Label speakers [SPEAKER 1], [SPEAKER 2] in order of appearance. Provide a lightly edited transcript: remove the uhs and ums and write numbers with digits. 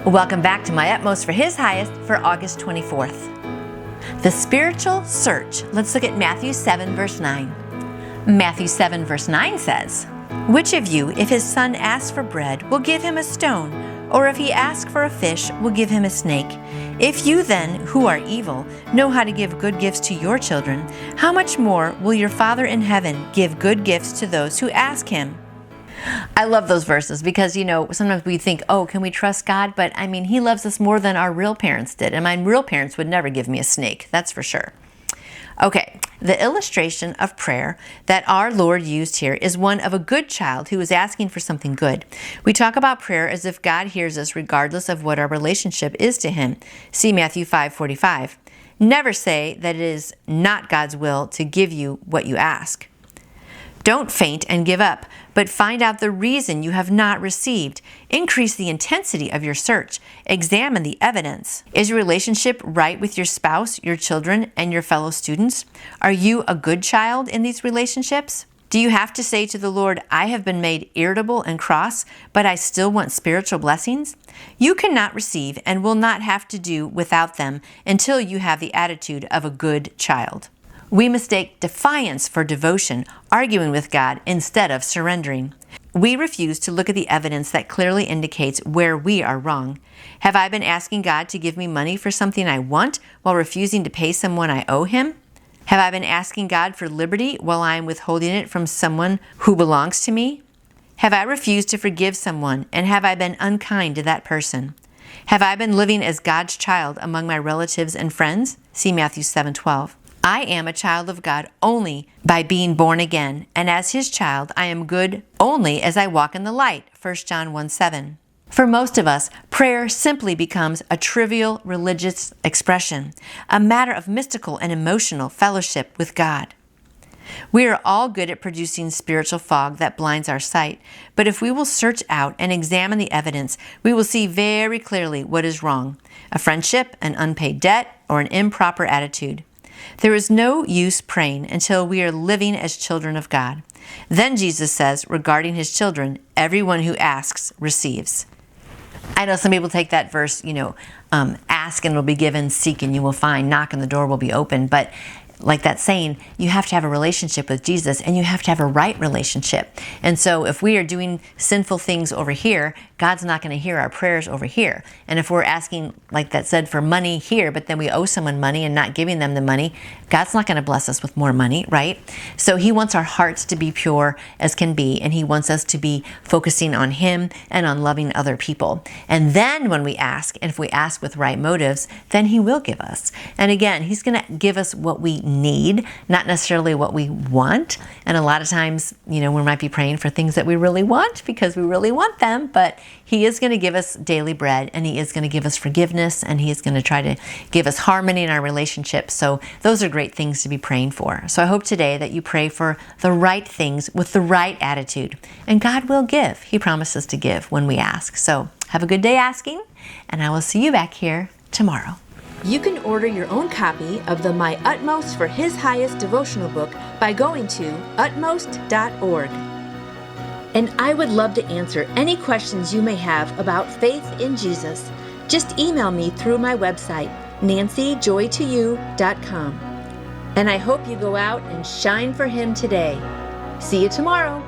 [SPEAKER 1] Welcome back to My Utmost for His Highest for August 24th. The spiritual search. Let's look at Matthew 7, verse 9. Matthew 7, verse 9 says, "Which of you, if his son asks for bread, will give him a stone? Or if he asks for a fish, will give him a snake? If you then, who are evil, know how to give good gifts to your children, how much more will your Father in heaven give good gifts to those who ask him?" I love those verses because, sometimes we think, oh, can we trust God? But He loves us more than our real parents did. And my real parents would never give me a snake, that's for sure. Okay, the illustration of prayer that our Lord used here is one of a good child who is asking for something good. We talk about prayer as if God hears us regardless of what our relationship is to Him. See Matthew 5:45. Never say that it is not God's will to give you what you ask. Don't faint and give up, but find out the reason you have not received. Increase the intensity of your search. Examine the evidence. Is your relationship right with your spouse, your children, and your fellow students? Are you a good child in these relationships? Do you have to say to the Lord, I have been made irritable and cross, but I still want spiritual blessings? You cannot receive and will not have to do without them until you have the attitude of a good child. We mistake defiance for devotion, arguing with God instead of surrendering. We refuse to look at the evidence that clearly indicates where we are wrong. Have I been asking God to give me money for something I want while refusing to pay someone I owe Him? Have I been asking God for liberty while I am withholding it from someone who belongs to me? Have I refused to forgive someone, and have I been unkind to that person? Have I been living as God's child among my relatives and friends? See Matthew 7:12. I am a child of God only by being born again, and as His child, I am good only as I walk in the light, 1 John 1:7. For most of us, prayer simply becomes a trivial religious expression, a matter of mystical and emotional fellowship with God. We are all good at producing spiritual fog that blinds our sight, but if we will search out and examine the evidence, we will see very clearly what is wrong: a friendship, an unpaid debt, or an improper attitude. There is no use praying until we are living as children of God. Then Jesus says regarding His children, everyone who asks receives. I know some people take that verse, ask and it will be given, seek and you will find, knock and the door will be open. But like that saying, you have to have a relationship with Jesus and you have to have a right relationship. And so if we are doing sinful things over here, God's not going to hear our prayers over here. And if we're asking, like that said, for money here, but then we owe someone money and not giving them the money, God's not going to bless us with more money, right? So He wants our hearts to be pure as can be, and He wants us to be focusing on Him and on loving other people. And then when we ask, and if we ask with right motives, then He will give us. And again, He's going to give us what we need, not necessarily what we want. And a lot of times, we might be praying for things that we really want because we really want them, but He is going to give us daily bread, and He is going to give us forgiveness, and He is going to try to give us harmony in our relationships. So those are great things to be praying for. So I hope today that you pray for the right things with the right attitude, and God will give. He promises to give when we ask. So have a good day asking, and I will see you back here tomorrow. You can order your own copy of the My Utmost for His Highest devotional book by going to utmost.org. And I would love to answer any questions you may have about faith in Jesus. Just email me through my website, nancyjoytoyou.com. And I hope you go out and shine for Him today. See you tomorrow.